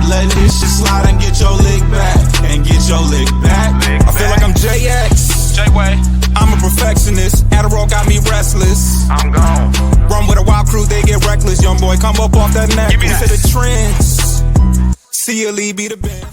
let this shit slide and get your lick back. And get your lick back. I feel like I'm JX. J-Way. I'm a perfectionist. Adderall got me restless. I'm gone. Run with a wild crew, they get reckless. Young boy, come up off that neck. Give me that. The trends. See a lead, be the band.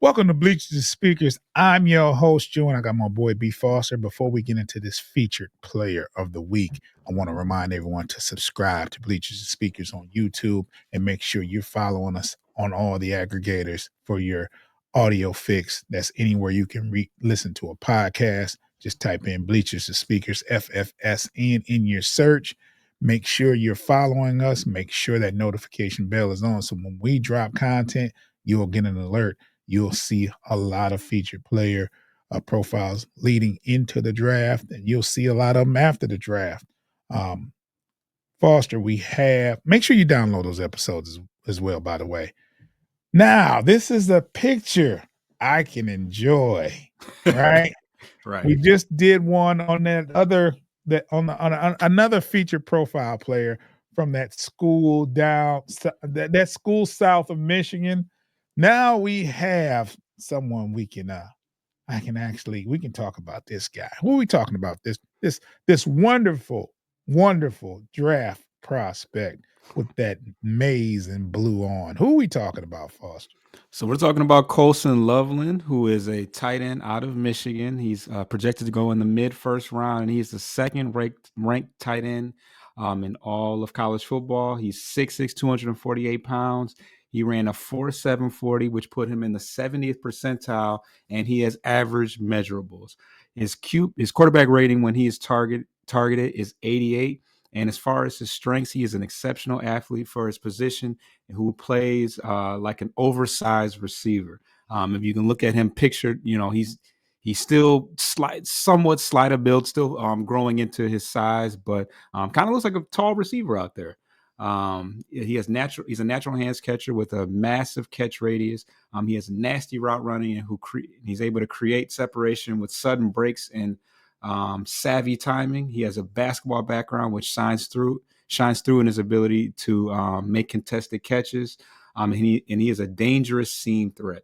Welcome to Bleachers Speakers. I'm your host, Joe, and I got my boy B. Foster. Before we get into this featured player of the week, I want to remind everyone to subscribe to Bleachers Speakers on YouTube and make sure you're following us on all the aggregators for your audio fix. That's anywhere you can listen to a podcast. Just type in Bleachers Speakers, FFSN, in your search. Make sure you're following us. Make sure that notification bell is on. So when we drop content, you'll get an alert. You'll see a lot of featured player profiles leading into the draft, and you'll see a lot of them after the draft. Foster, make sure you download those episodes as well, by the way. Now, this is a picture I can enjoy, right? Right. We just did one on another featured profile player from that school that school south of Michigan. Now we have someone we can talk about this guy. Who are we talking about? This wonderful, wonderful draft prospect with that maize and blue on. Who are we talking about, Foster? So we're talking about Colston Loveland, who is a tight end out of Michigan. He's projected to go in the mid-first round, and he's the second ranked tight end in all of college football. He's 6'6", 248 pounds. He ran a 4.7 40, which put him in the 70th percentile, and he has average measurables. His quarterback rating when he is targeted is 88. And as far as his strengths, he is an exceptional athlete for his position who plays like an oversized receiver. If you can look at him pictured, he's still somewhat slighter build, still growing into his size, but kind of looks like a tall receiver out there. He's a natural hands catcher with a massive catch radius. He has nasty route running, and he's able to create separation with sudden breaks and savvy timing. He has a basketball background, which shines through in his ability to make contested catches. And he is a dangerous seam threat.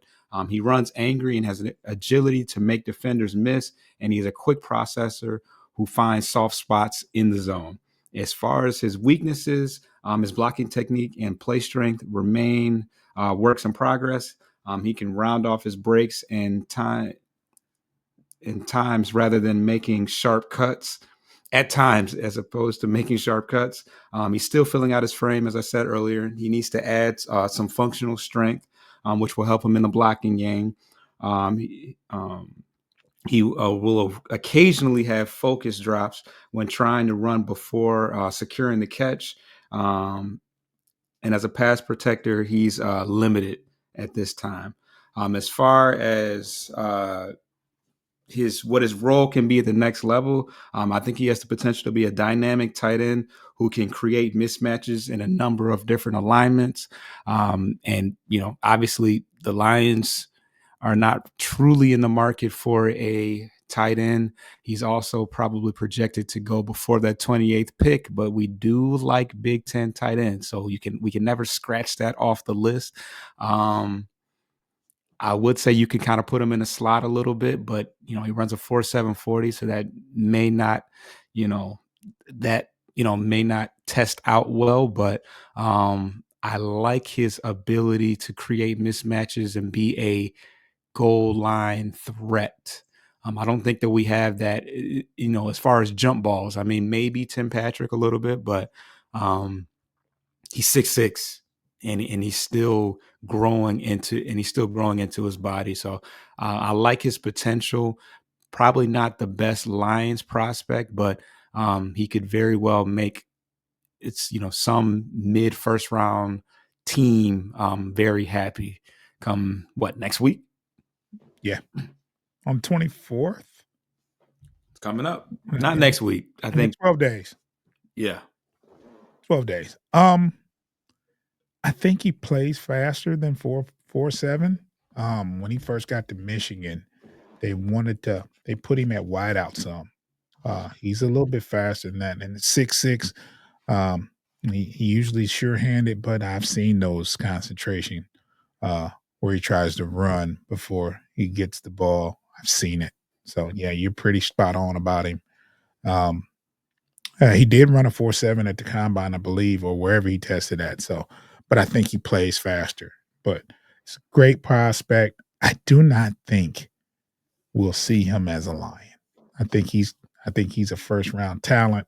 He runs angry and has an agility to make defenders miss, and he's a quick processor who finds soft spots in the zone. As far as his weaknesses, his blocking technique and play strength remain works in progress. He can round off his breaks and times rather than making sharp cuts at times, as opposed to making sharp cuts. He's still filling out his frame, as I said earlier. He needs to add some functional strength, which will help him in the blocking game. He will occasionally have focus drops when trying to run before securing the catch. And as a pass protector, he's limited at this time. As far as what his role can be at the next level, I think he has the potential to be a dynamic tight end who can create mismatches in a number of different alignments. And obviously the Lions are not truly in the market for a tight end. He's also probably projected to go before that 28th pick, but we do like Big Ten tight ends, so we can never scratch that off the list. I would say you can kind of put him in a slot a little bit, but he runs a 4.7 40, so that may not, may not test out well. But I like his ability to create mismatches and be a goal line threat. I don't think that we have that, as far as jump balls. I mean, maybe Tim Patrick a little bit, but he's 6'6". And he's still growing into his body. So I like his potential. Probably not the best Lions prospect, but he could very well make some mid first round team very happy come next week? Yeah. On 24th? It's coming up. Not next week. I think 12 days. Yeah. 12 days. I think he plays faster than 4.7. When he first got to Michigan, they put him at wideout some. He's a little bit faster than that. And 6'6", he usually sure-handed, but I've seen those concentration where he tries to run before he gets the ball. I've seen it. So, yeah, you're pretty spot on about him. He did run a 4.7 at the combine, I believe, or wherever he tested at. So, but I think he plays faster. But it's a great prospect. I do not think we'll see him as a Lion. I think he's a first round talent.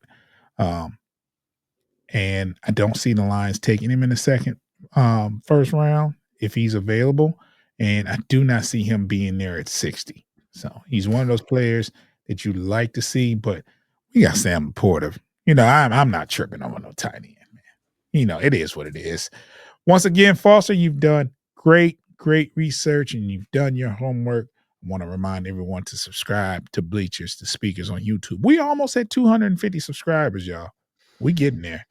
And I don't see the Lions taking him in the second first round if he's available. And I do not see him being there at 60. So he's one of those players that you like to see, but we got Sam Laporta. I'm not tripping over no tight end, man. It is what it is. Once again, Foster, you've done great research and you've done your homework. I want to remind everyone to subscribe to Bleachers, the speakers on YouTube. We almost at 250 subscribers, y'all. We getting there.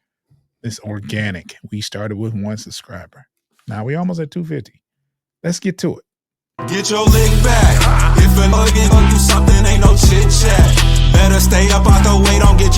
It's organic. We started with 1 subscriber. Now we almost at 250. Let's get to it. Get your lick back. If a nugget gon' do something, ain't no chit chat. Better stay up out the way, don't get